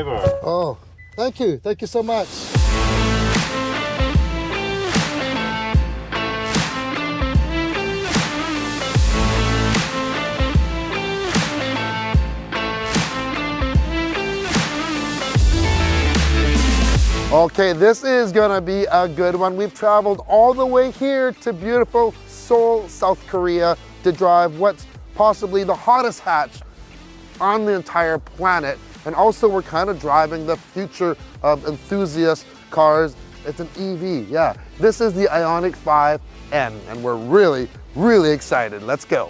driver. Oh, thank you. Thank you so much. Okay, this is gonna be a good one. We've traveled all the way here to beautiful Seoul, South Korea to drive what's possibly the hottest hatch on the entire planet. And also we're kind of driving the future of enthusiast cars. It's an EV, yeah. This is the IONIQ 5N and we're really, really excited. Let's go.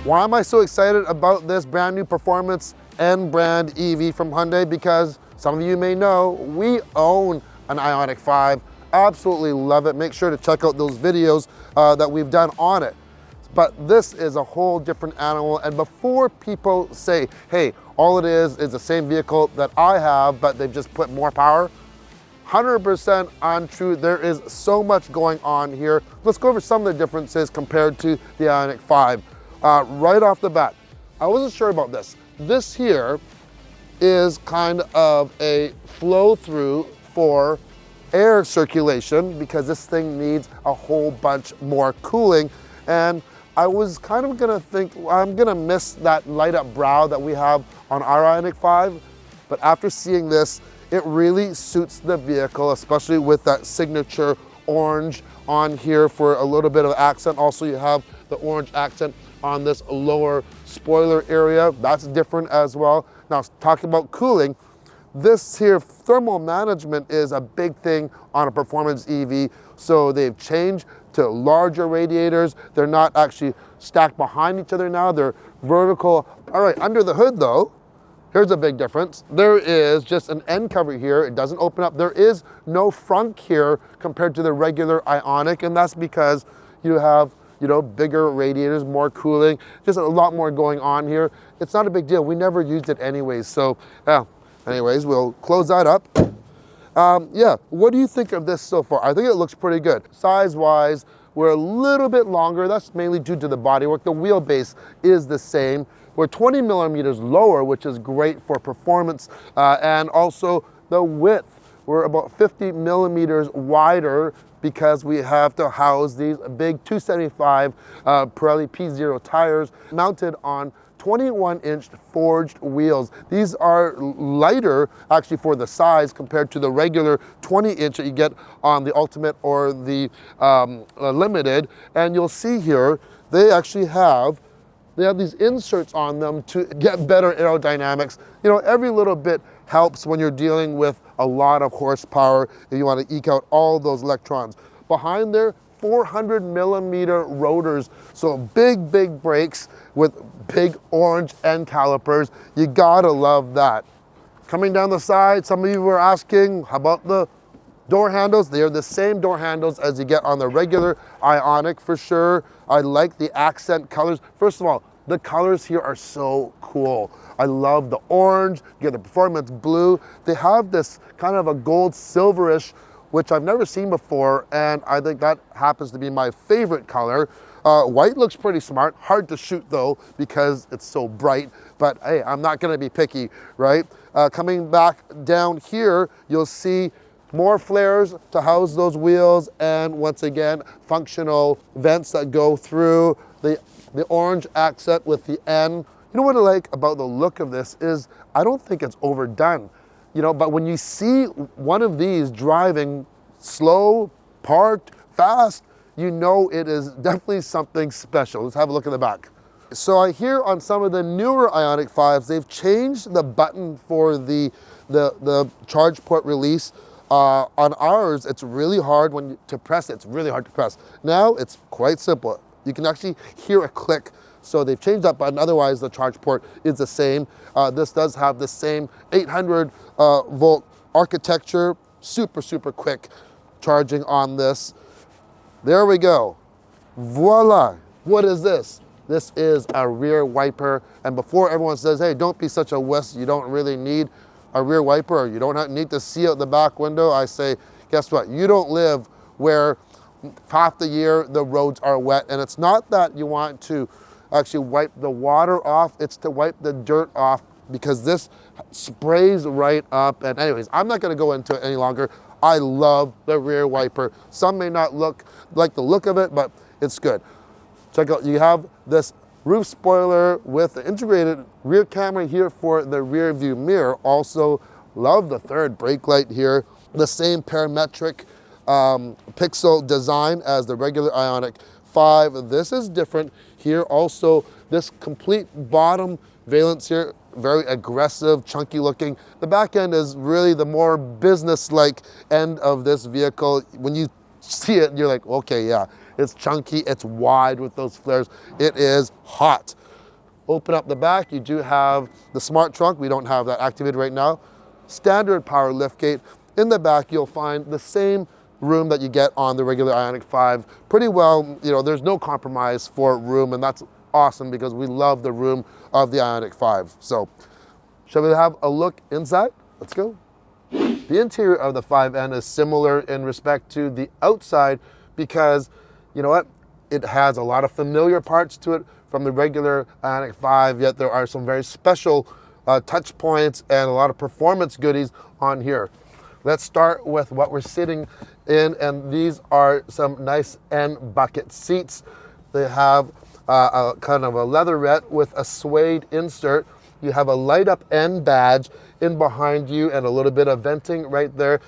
Why am I so excited about this brand new performance N brand EV from Hyundai? Because some of you may know, we own an IONIQ 5. Absolutely love it. Make sure to check out those videos that we've done on it. But this is a whole different animal. And before people say, hey, all it is the same vehicle that I have, but they've just put more power, 100% untrue. There is so much going on here. Let's go over some of the differences compared to the IONIQ 5. Right off the bat, I wasn't sure about this. This here is kind of a flow through for air circulation because this thing needs a whole bunch more cooling. And I was kind of gonna think, I'm gonna miss that light up brow that we have on our IONIQ 5. But after seeing this, it really suits the vehicle, especially with that signature orange on here for a little bit of accent. Also, you have the orange accent on this lower spoiler area. That's different as well. Now, talking about cooling, this here thermal management is a big thing on a performance EV. So they've changed to larger radiators. They're not actually stacked behind each other now. They're vertical. All right, under the hood though, here's a big difference. There is just an end cover here. It doesn't open up. There is no frunk here compared to the regular IONIQ, and that's because you have, you know, bigger radiators, more cooling, just a lot more going on here. It's not a big deal. We never used it anyways. So yeah, anyways, we'll close that up. Yeah, what do you think of this so far? I think it looks pretty good. Size-wise, we're a little bit longer. That's mainly due to the bodywork. The wheelbase is the same. We're 20 millimeters lower, which is great for performance. And also the width, we're about 50 millimeters wider because we have to house these big 275 Pirelli P0 tires mounted on 21-inch forged wheels. These are lighter actually for the size compared to the regular 20-inch that you get on the Ultimate or the Limited. And you'll see here, they actually have these inserts on them to get better aerodynamics. You know, every little bit helps when you're dealing with a lot of horsepower and you want to eke out all those electrons. Behind there, 400 millimeter rotors. So big, big brakes with big orange end calipers. You gotta love that. Coming down the side, some of you were asking, how about the door handles? They are the same door handles as you get on the regular IONIQ for sure. I like the accent colors. First of all, the colors here are so cool. I love the orange, you get the performance blue. They have this kind of a gold silverish, which I've never seen before, and I think that happens to be my favorite color. White looks pretty smart, hard to shoot though, because it's so bright, but hey, I'm not gonna be picky, right? Coming back down here, you'll see more flares to house those wheels, and once again, functional vents that go through. The orange accent with the N. You know what I like about the look of this is I don't think it's overdone. You know, but when you see one of these driving slow, parked, fast, you know it is definitely something special. Let's have a look at the back. So I hear on some of the newer IONIQ 5s, they've changed the button for the charge port release. On ours, it's really hard to press it. It's really hard to press. Now it's quite simple. You can actually hear a click. So they've changed that button. Otherwise, the charge port is the same. This does have the same 800 volt architecture. Super, super quick charging on this. There we go. Voila. What is this? This is a rear wiper. And before everyone says, hey, don't be such a wuss, you don't really need a rear wiper, or you don't need to see out the back window, I say, guess what? You don't live where half the year the roads are wet, and it's not that you want to actually wipe the water off, it's to wipe the dirt off, because this sprays right up. And anyways, I'm not going to go into it any longer. I love the rear wiper. Some may not like the look of it, but it's good. Check out, you have this roof spoiler with the integrated rear camera here for the rear view mirror. Also love the third brake light here. The same parametric pixel design as the regular IONIQ 5. This is different here. Also, this complete bottom valence here, very aggressive, chunky looking. The back end is really the more business-like end of this vehicle. When you see it, you're like, okay, yeah, it's chunky, it's wide with those flares. It is hot. Open up the back, you do have the smart trunk. We don't have that activated right now. Standard power liftgate. In the back, you'll find the same room that you get on the regular IONIQ 5. Pretty well, you know, there's no compromise for room, and that's awesome because we love the room of the IONIQ 5. So, shall we have a look inside? Let's go. The interior of the 5N is similar in respect to the outside because, you know what, it has a lot of familiar parts to it from the regular IONIQ 5, yet there are some very special touch points and a lot of performance goodies on here. Let's start with what we're sitting in, and these are some nice N bucket seats. They have a kind of a leatherette with a suede insert. You have a light up N badge in behind you and a little bit of venting right there.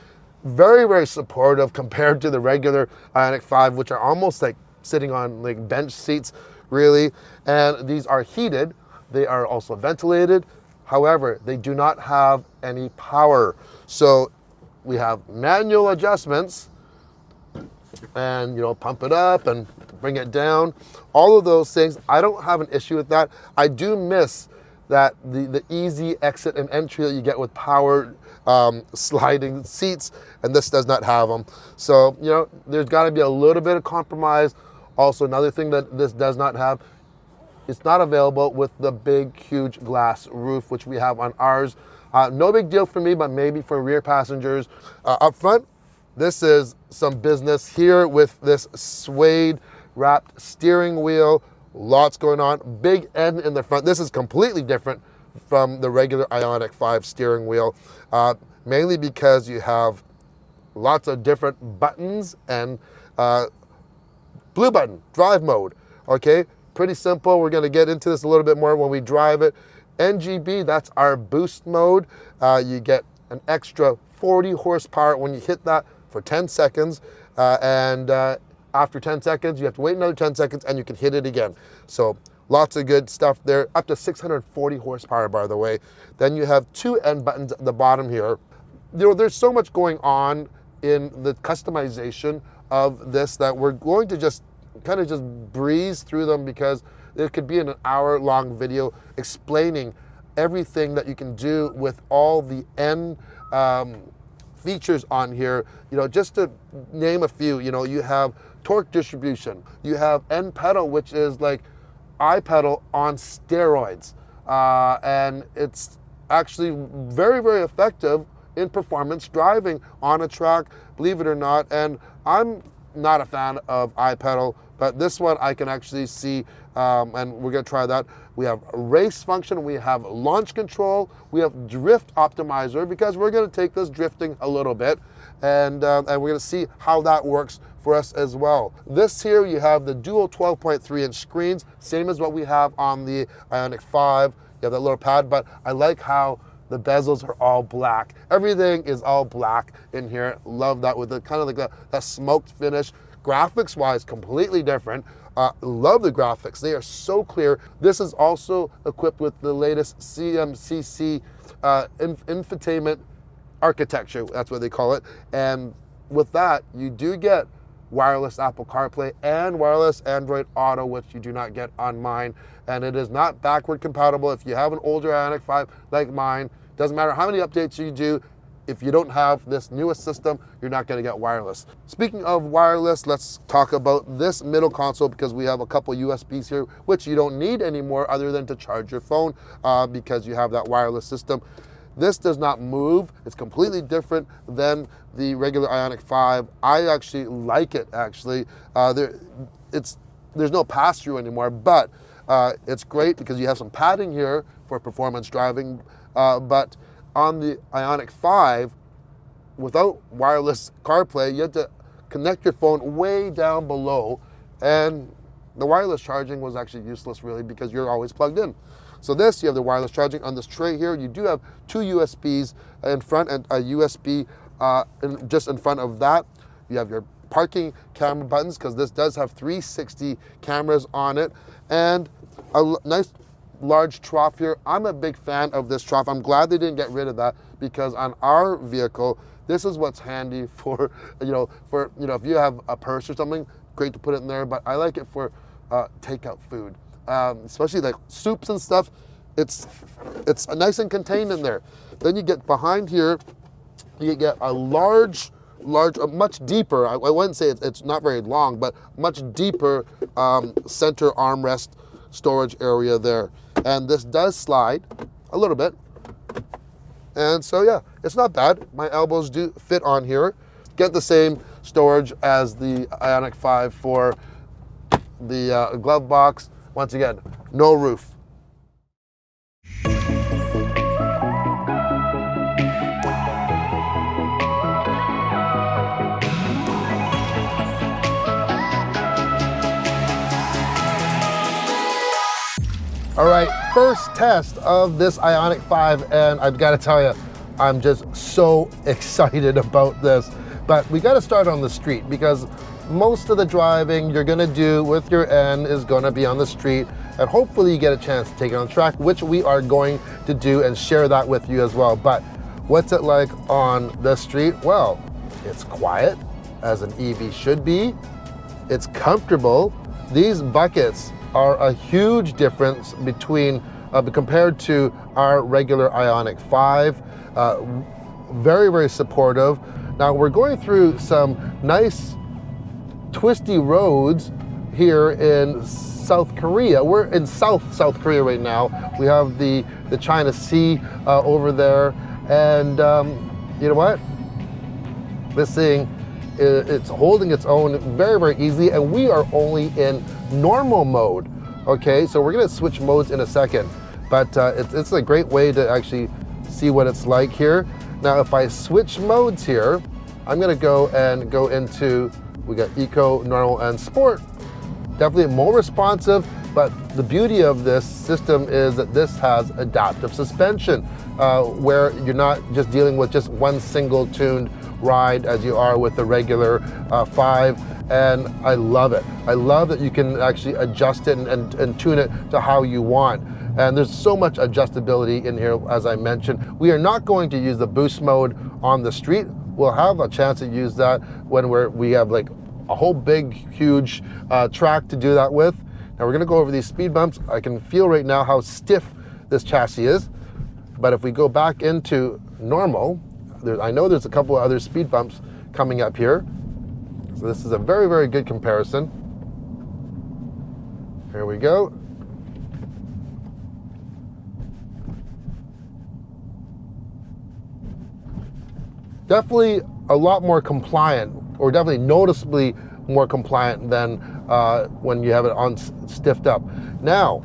Very, very supportive compared to the regular IONIQ 5, which are almost like sitting on like bench seats, really. And these are heated. They are also ventilated. However, they do not have any power. So we have manual adjustments and, you know, pump it up and bring it down. All of those things, I don't have an issue with that. I do miss that the easy exit and entry that you get with powered sliding seats, and this does not have them. So, you know, there's got to be a little bit of compromise. Also, another thing that this does not have, it's not available with the big, huge glass roof, which we have on ours. No big deal for me, but maybe for rear passengers. Up front, this is some business here with this suede wrapped steering wheel. Lots going on. Big N in the front. This is completely different from the regular IONIQ 5 steering wheel, mainly because you have lots of different buttons and blue button, drive mode. Okay, pretty simple. We're going to get into this a little bit more when we drive it. NGB, that's our boost mode. You get an extra 40 horsepower when you hit that for 10 seconds. After 10 seconds, you have to wait another 10 seconds and you can hit it again. So lots of good stuff there. Up to 640 horsepower, by the way. Then you have two N buttons at the bottom here. You know, there's so much going on in the customization of this that we're going to just kind of just breeze through them because it could be an hour-long video explaining everything that you can do with all the N features on here. You know, just to name a few, you know, you have torque distribution. You have N pedal, which is like I pedal on steroids. And it's actually very, very effective in performance driving on a track, believe it or not. And I'm not a fan of iPedal, but this one I can actually see, and we're gonna try that. We have race function, we have launch control, we have drift optimizer, because we're gonna take this drifting a little bit, and we're gonna see how that works for us as well. This here, you have the dual 12.3-inch screens, same as what we have on the IONIQ 5. You have that little pad, but I like how the bezels are all black. Everything is all black in here. Love that with the kind of like that smoked finish. Graphics wise, completely different. Love the graphics. They are so clear. This is also equipped with the latest ccNC infotainment architecture. That's what they call it. And with that, you do get wireless Apple CarPlay and wireless Android Auto, which you do not get on mine. And it is not backward compatible. If you have an older IONIQ 5 like mine, doesn't matter how many updates you do, if you don't have this newest system, you're not gonna get wireless. Speaking of wireless, let's talk about this middle console, because we have a couple USBs here, which you don't need anymore other than to charge your phone, because you have that wireless system. This does not move. It's completely different than the regular IONIQ 5. I actually like it, actually. There's no pass-through anymore, but it's great because you have some padding here for performance driving. But on the IONIQ 5, without wireless CarPlay, you had to connect your phone way down below, and the wireless charging was actually useless, really, because you're always plugged in. So this, you have the wireless charging on this tray here. You do have two USBs in front and a USB just in front of that. You have your parking camera buttons, because this does have 360 cameras on it, and a nice large trough here. I'm a big fan of this trough. I'm glad they didn't get rid of that, because on our vehicle, this is what's handy for, if you have a purse or something, great to put it in there, but I like it for takeout food. Especially like soups and stuff, it's nice and contained in there. Then you get behind here, you get a large, much deeper, I wouldn't say it's not very long, but much deeper center armrest storage area there. And this does slide a little bit. And so yeah, it's not bad. My elbows do fit on here. Get the same storage as the IONIQ 5 for the glove box. Once again, no roof. All right, first test of this IONIQ 5, and I've got to tell you, I'm just so excited about this. But we got to start on the street, because most of the driving you're gonna do with your N is gonna be on the street, and hopefully you get a chance to take it on the track, which we are going to do and share that with you as well. But what's it like on the street? Well, it's quiet, as an EV should be. It's comfortable. These buckets are a huge difference between, compared to our regular IONIQ 5. Very, very supportive. Now we're going through some nice twisty roads here in South Korea. We're in South Korea right now. We have the China Sea over there, and you know what? This thing, it's holding its own very, very easily, and we are only in normal mode. Okay, so we're gonna switch modes in a second, but it's a great way to actually see what it's like here. Now, if I switch modes here, I'm gonna go into, we got Eco, Normal, and Sport. Definitely more responsive, but the beauty of this system is that this has adaptive suspension, where you're not just dealing with just one single tuned ride as you are with the regular 5, and I love it. I love that you can actually adjust it and tune it to how you want. And there's so much adjustability in here, as I mentioned. We are not going to use the boost mode on the street. We'll have a chance to use that when we have like a whole big, huge track to do that with. Now we're gonna go over these speed bumps. I can feel right now how stiff this chassis is. But if we go back into normal, I know there's a couple of other speed bumps coming up here. So this is a very, very good comparison. Here we go. Definitely a lot more compliant, or definitely noticeably more compliant than when you have it on stiffed up. Now,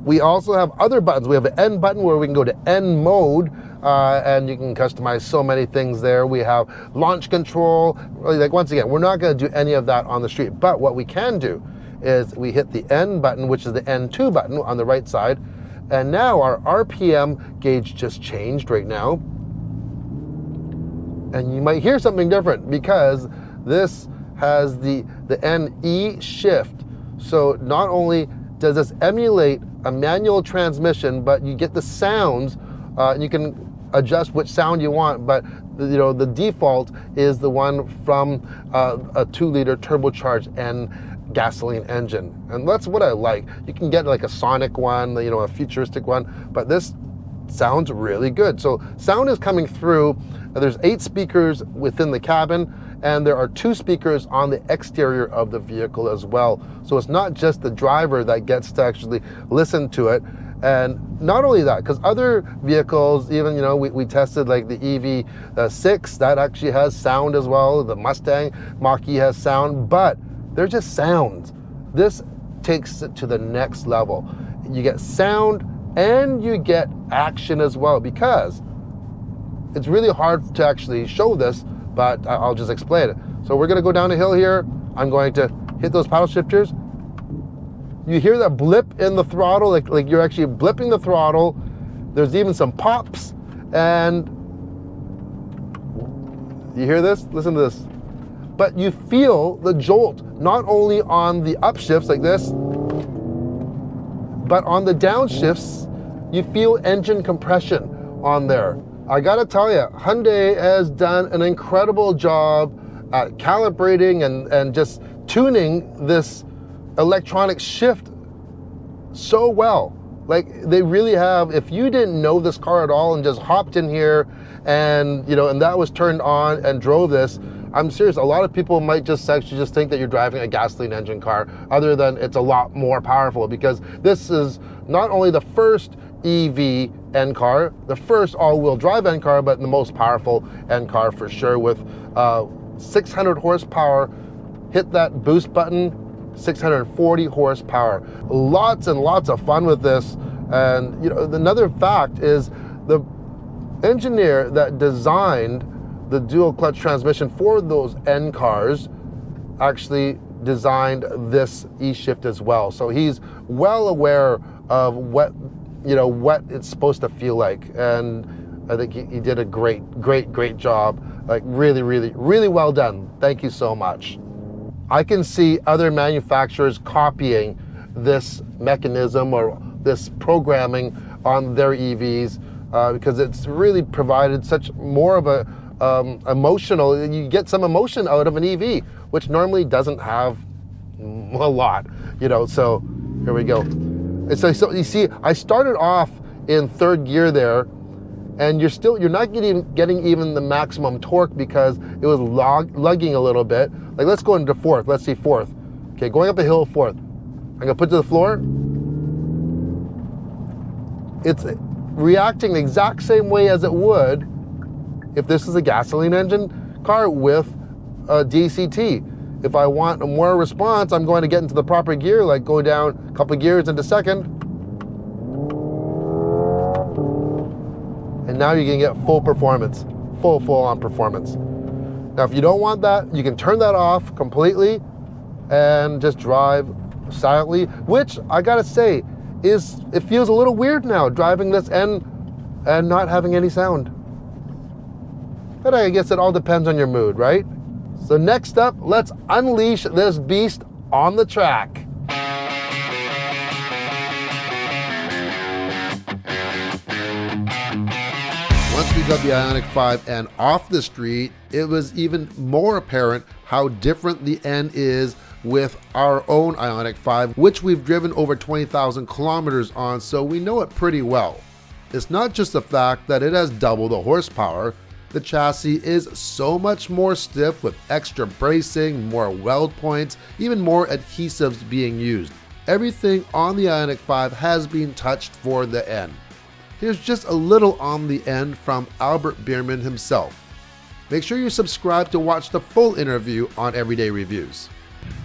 we also have other buttons. We have an N button where we can go to N mode, and you can customize so many things there. We have launch control. Like, once again, we're not gonna do any of that on the street, but what we can do is we hit the N button, which is the N2 button on the right side, and now our RPM gauge just changed right now. And you might hear something different because this has the NE shift. So not only does this emulate a manual transmission, but you get the sounds, and you can adjust which sound you want, but the default is the one from a 2-liter turbocharged N gasoline engine. And that's what I like. You can get like a sonic one, a futuristic one, but this sounds really good. So sound is coming through. There's 8 speakers within the cabin, and there are 2 speakers on the exterior of the vehicle as well. So it's not just the driver that gets to actually listen to it. And not only that, because other vehicles, even, you know, we tested like the EV6, that actually has sound as well. The Mustang Mach-E has sound, but they're just sounds. This takes it to the next level. You get sound and you get action as well, because it's really hard to actually show this, but I'll just explain it. So we're gonna go down a hill here. I'm going to hit those paddle shifters. You hear that blip in the throttle, like you're actually blipping the throttle. There's even some pops, and you hear this? Listen to this. But you feel the jolt, not only on the upshifts like this, but on the downshifts, you feel engine compression on there. I gotta tell you, Hyundai has done an incredible job at calibrating and just tuning this electronic shift so well. Like, they really have. If you didn't know this car at all and just hopped in here and, you know, and that was turned on and drove this, I'm serious, a lot of people might just actually just think that you're driving a gasoline engine car, other than it's a lot more powerful, because this is not only the first EV N car, the first all-wheel drive N car, but the most powerful N car for sure, with 600 horsepower. Hit that boost button, 640 horsepower. Lots and lots of fun with this. And, you know, another fact is the engineer that designed the dual clutch transmission for those N cars actually designed this E-Shift as well. So he's well aware of what, you know, what it's supposed to feel like. And I think he did a great job. Like, really well done. Thank you so much. I can see other manufacturers copying this mechanism or this programming on their EVs because it's really provided such more of a emotional, you get some emotion out of an EV, which normally doesn't have a lot, you know. So here we go. And so you see, I started off in third gear there, and you're not getting even the maximum torque because it was lugging a little bit. Like, let's go into fourth. Let's see fourth. Okay, going up a hill, fourth. I'm gonna put to the floor. It's reacting the exact same way as it would if this is a gasoline engine car with a DCT. If I want more response, I'm going to get into the proper gear, like go down a couple of gears into second. And now you're gonna get full performance, full on performance. Now, if you don't want that, you can turn that off completely and just drive silently, which I gotta say, it feels a little weird now, driving this and not having any sound. But I guess it all depends on your mood, right? So next up, let's unleash this beast on the track. Once we got the IONIQ 5N off the street, it was even more apparent how different the N is with our own IONIQ 5, which we've driven over 20,000 kilometers on, so we know it pretty well. It's not just the fact that it has double the horsepower. The chassis is so much more stiff with extra bracing, more weld points, even more adhesives being used. Everything on the IONIQ 5 has been touched for the N. Here's just a little on the N from Albert Biermann himself. Make sure you subscribe to watch the full interview on Everyday Reviews.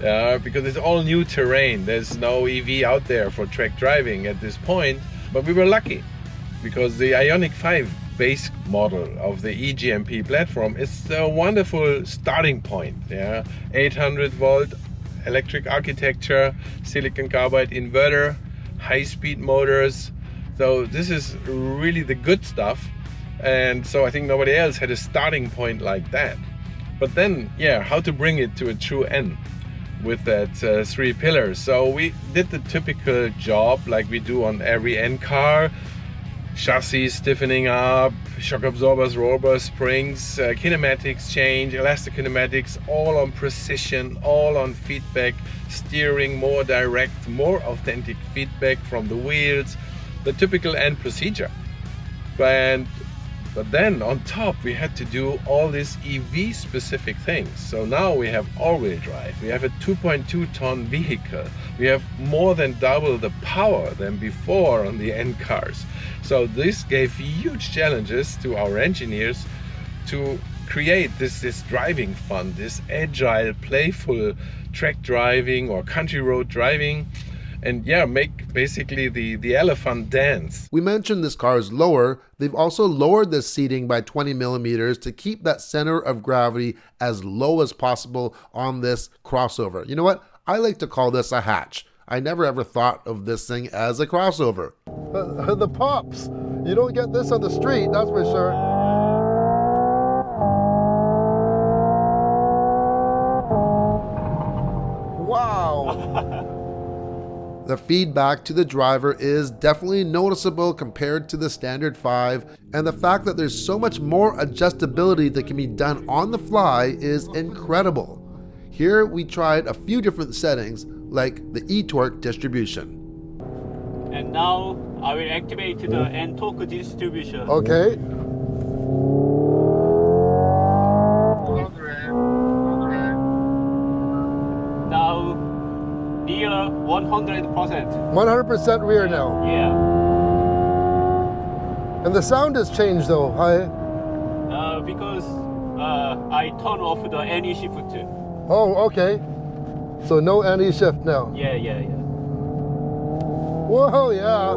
Because it's all new terrain. There's no EV out there for track driving at this point, but we were lucky because the IONIQ 5 base model of the eGMP platform is a wonderful starting point. 800 volt electric architecture, silicon carbide inverter, high-speed motors. So this is really the good stuff, and so I think nobody else had a starting point like that. But then, how to bring it to a true N with that 3 pillars. So we did the typical job like we do on every N car. Chassis stiffening up, shock absorbers, roll bar springs, kinematics change, elastic kinematics, all on precision, all on feedback, steering more direct, more authentic feedback from the wheels, the typical N procedure. And But then on top, we had to do all these EV specific things. So now we have all-wheel drive. We have a 2.2 ton vehicle. We have more than double the power than before on the N cars. So this gave huge challenges to our engineers to create this driving fun, this agile, playful track driving or country road driving. And yeah, make basically the elephant dance. We mentioned this car is lower. They've also lowered the seating by 20 millimeters to keep that center of gravity as low as possible on this crossover. You know what? I like to call this a hatch. I never ever thought of this thing as a crossover. The pops. You don't get this on the street, that's for sure. Wow. The feedback to the driver is definitely noticeable compared to the standard 5, and the fact that there's so much more adjustability that can be done on the fly is incredible. Here we tried a few different settings, like the e-torque distribution. And now I will activate the N torque distribution. Okay. Now near 100%. 100% rear now. Yeah. And the sound has changed though. Because I turn off the any shift. Oh, okay. So no any shift now. Yeah. Whoa, yeah.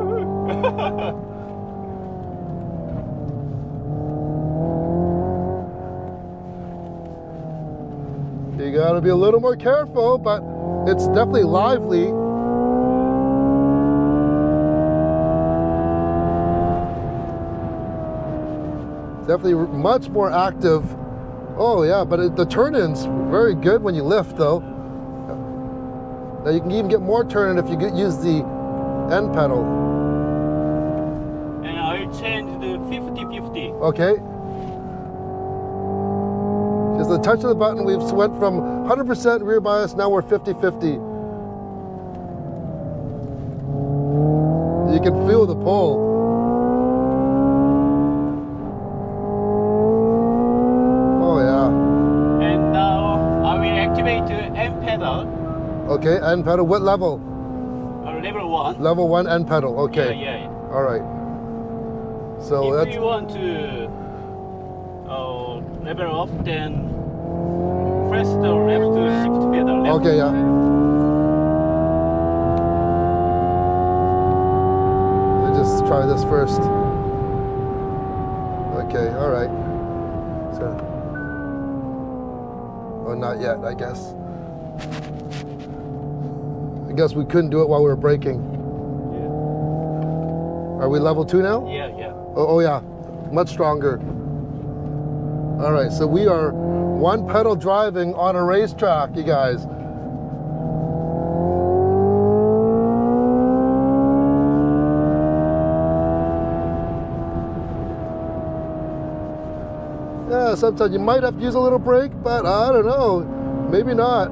You gotta be a little more careful, but it's definitely lively. Definitely much more active. Oh yeah, but the turn-in's very good when you lift though. Now you can even get more turn-in if you use the N pedal. And I'll change the 50-50. Okay. Just the touch of the button, we've went from 100% rear bias, now we're 50-50. You can feel the pull. Oh yeah. And now I will activate the N pedal. Okay, N pedal, what level? Level 1. Level 1 N pedal, okay. Yeah. All right. So If that's... you want to level up, then press the left shift pedal. Left. Okay, yeah. Let me just try this first. Okay, all right. So, oh, not yet, I guess. I guess we couldn't do it while we were braking. Yeah. Are we level 2 now? Yeah. Oh yeah, much stronger. All right, so we are one pedal driving on a racetrack, you guys. Yeah, sometimes you might have to use a little brake, but I don't know, maybe not.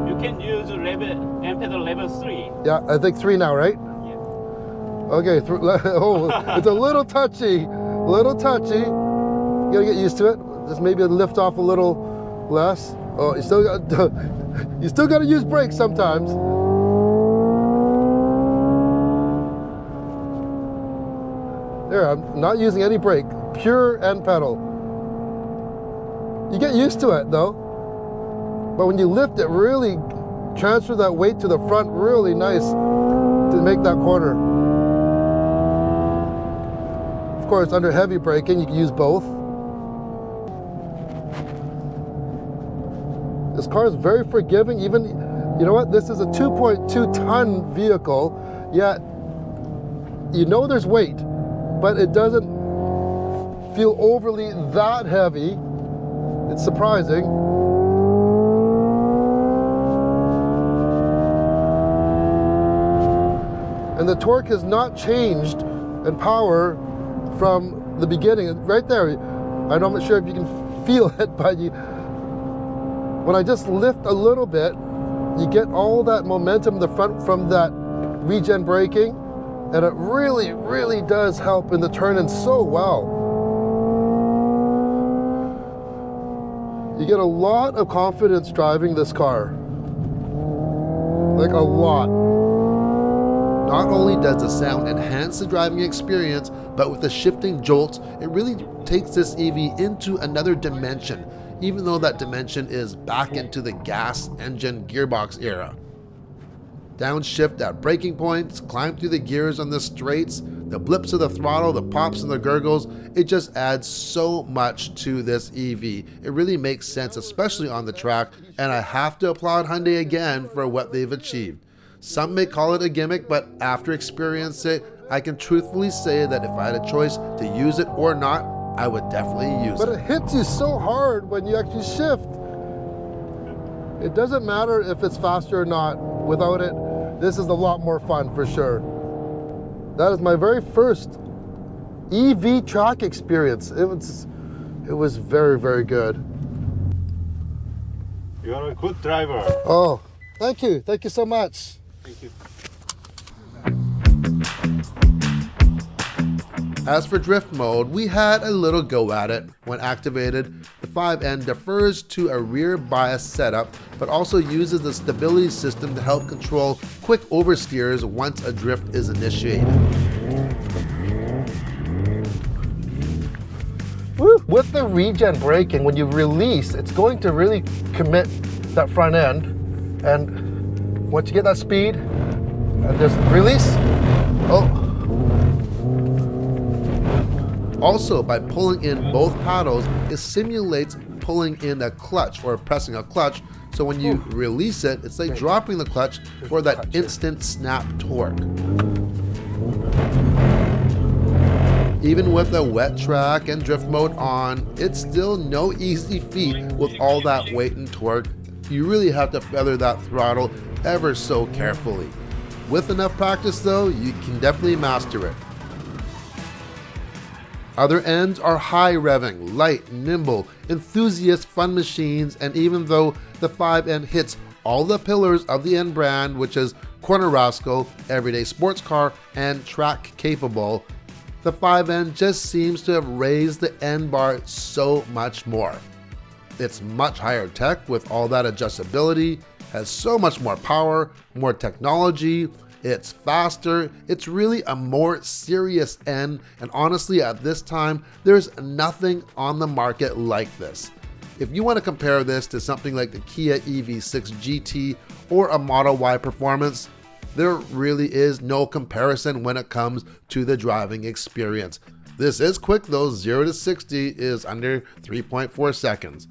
You can use N pedal level 3. Yeah, I think 3 now, right? Okay, oh, it's a little touchy. You gotta get used to it. Just maybe lift off a little less. Oh, you still got to use brakes sometimes. There, I'm not using any brake. Pure N pedal. You get used to it though. But when you lift it, really transfer that weight to the front really nice to make that corner. Of course, under heavy braking, you can use both. This car is very forgiving. Even, you know what? This is a 2.2 ton vehicle, yet you know there's weight, but it doesn't feel overly that heavy. It's surprising. And the torque has not changed in power from the beginning. Right there, I'm not sure if you can feel it, but when I just lift a little bit, you get all that momentum in the front from that regen braking, and it really, really does help in the turn-in so well. You get a lot of confidence driving this car. Like a lot. Not only does the sound enhance the driving experience, but with the shifting jolts, it really takes this EV into another dimension, even though that dimension is back into the gas engine gearbox era. Downshift at braking points, climb through the gears on the straights, the blips of the throttle, the pops and the gurgles, it just adds so much to this EV. It really makes sense, especially on the track, and I have to applaud Hyundai again for what they've achieved. Some may call it a gimmick, but after experiencing it, I can truthfully say that if I had a choice to use it or not, I would definitely use it. But it hits you so hard when you actually shift. It doesn't matter if it's faster or not. Without it, this is a lot more fun for sure. That is my very first EV track experience. It was very, very good. You are a good driver. Oh, thank you. Thank you so much. Thank you. As for drift mode, we had a little go at it. When activated, the 5N defers to a rear bias setup, but also uses the stability system to help control quick oversteers once a drift is initiated. Woo. With the regen braking, when you release, it's going to really commit that front end. And once you get that speed, and just release, oh. Also, by pulling in both paddles, it simulates pulling in a clutch or pressing a clutch. So when you release it, it's like dropping the clutch for that instant snap torque. Even with a wet track and drift mode on, it's still no easy feat with all that weight and torque. You really have to feather that throttle ever so carefully. With enough practice though, you can definitely master it. Other ends are high revving, light, nimble, enthusiast fun machines, and even though the 5N hits all the pillars of the N brand, which is corner rascal, everyday sports car, and track capable, the 5N just seems to have raised the N bar so much more. It's much higher tech with all that adjustability, has so much more power, more technology, it's faster, it's really a more serious N, and honestly at this time, there's nothing on the market like this. If you want to compare this to something like the Kia EV6 GT or a Model Y Performance, there really is no comparison when it comes to the driving experience. This is quick though, 0 to 60 is under 3.4 seconds.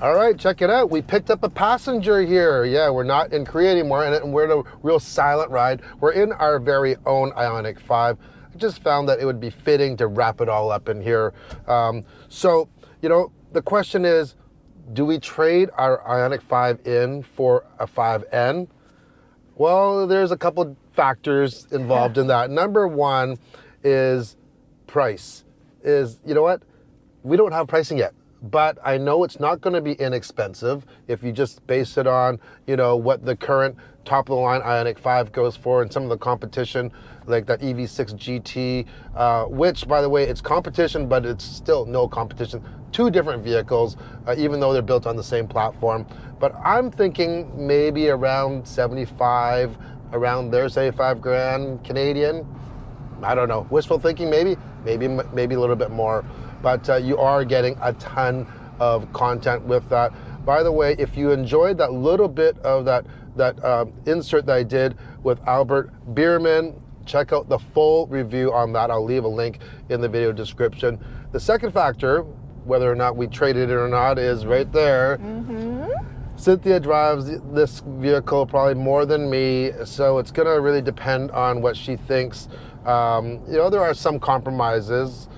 All right, check it out. We picked up a passenger here. Yeah, we're not in Korea anymore, and we're in a real silent ride. We're in our very own IONIQ 5. I just found that it would be fitting to wrap it all up in here. So, you know, the question is, do we trade our IONIQ 5 in for a 5N? Well, there's a couple factors involved in that. Number one is price. You know what? We don't have pricing yet. But I know it's not going to be inexpensive if you just base it on, you know, what the current top of the line IONIQ 5 goes for and some of the competition like that EV6 GT, which by the way, it's competition, but it's still no competition. Two different vehicles, even though they're built on the same platform. But I'm thinking maybe around 75, around there, 75 grand Canadian. I don't know, wishful thinking maybe a little bit more. But you are getting a ton of content with that. By the way, if you enjoyed that little bit of that insert that I did with Albert Biermann, check out the full review on that. I'll leave a link in the video description. The second factor, whether or not we traded it or not, is right there. Cynthia drives this vehicle probably more than me, so it's gonna really depend on what she thinks. You know, there are some compromises.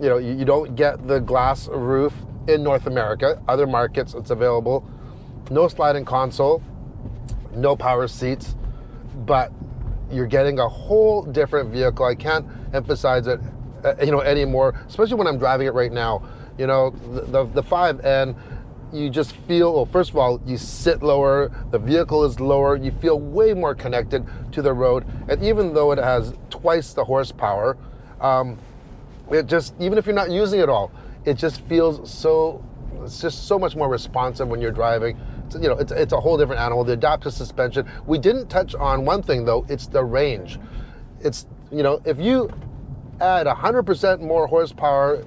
You know, you don't get the glass roof in North America. Other markets, it's available. No sliding console, no power seats, but you're getting a whole different vehicle. I can't emphasize it, you know, anymore, especially when I'm driving it right now. You know, the 5N, you just feel, well, first of all, you sit lower, the vehicle is lower, you feel way more connected to the road. And even though it has twice the horsepower, it just, even if you're not using it all, it just feels so, it's just so much more responsive when you're driving. You know, it's a whole different animal. The adaptive suspension. We didn't touch on one thing though, it's the range. It's, you know, if you add 100% more horsepower,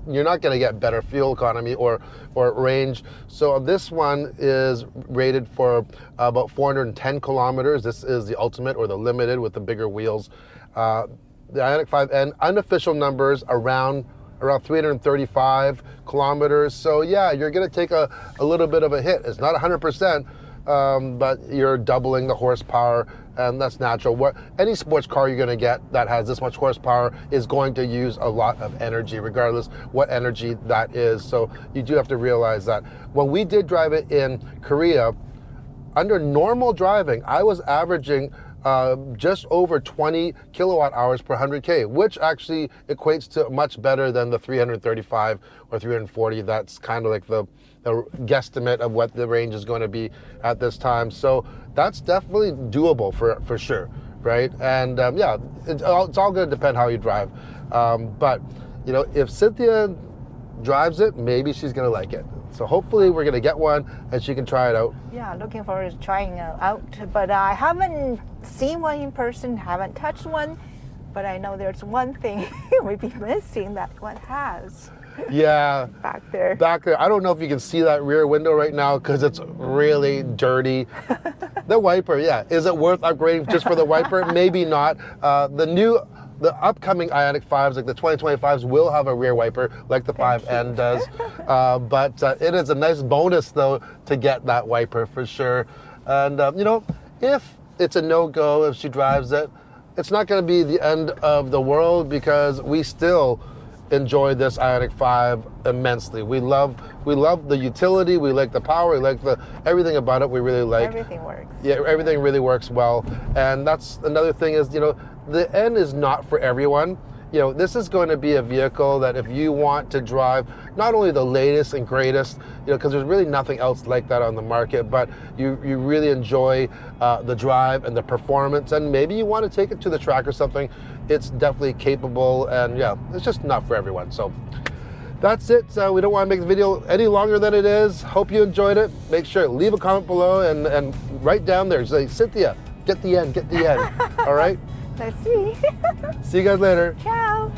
you're not going to get better fuel economy or range. So this one is rated for about 410 kilometers. This is the ultimate or the limited with the bigger wheels. The IONIQ 5N, unofficial numbers around 335 kilometers. So yeah, you're going to take a little bit of a hit. It's not 100%, but you're doubling the horsepower, and that's natural. Any sports car you're going to get that has this much horsepower is going to use a lot of energy, regardless what energy that is. So you do have to realize that. When we did drive it in Korea, under normal driving, I was averaging just over 20 kilowatt hours per 100K, which actually equates to much better than the 335 or 340. That's kind of like the guesstimate of what the range is going to be at this time. So that's definitely doable for sure, right? And yeah, it's all going to depend how you drive. But you know, if Cynthia drives it, maybe she's going to like it. So hopefully we're going to get one and she can try it out. Yeah, looking forward to trying it out. But I haven't seen one in person, haven't touched one. But I know there's one thing we'd be missing that one has. Yeah. Back there. Back there. I don't know if you can see that rear window right now because it's really dirty. The wiper, yeah. Is it worth upgrading just for the wiper? Maybe not. The upcoming IONIQ 5s, like the 2025s, will have a rear wiper like the 5N does. But it is a nice bonus, though, to get that wiper for sure. And, you know, if it's a no-go, if she drives it, it's not going to be the end of the world because we still enjoy this IONIQ 5 immensely. We love the utility, we like the power, we like everything about it. We really like. Everything works. Yeah, everything really works well. And that's another thing is, you know, the N is not for everyone. You know, this is going to be a vehicle that if you want to drive not only the latest and greatest, you know, because there's really nothing else like that on the market, but you really enjoy the drive and the performance, and maybe you want to take it to the track or something, it's definitely capable, and yeah, it's just not for everyone. So that's it. We don't want to make the video any longer than it is. Hope you enjoyed it. Make sure, leave a comment below and write down there, say, Cynthia, get the N. All right? Let's see. See you guys later. Ciao.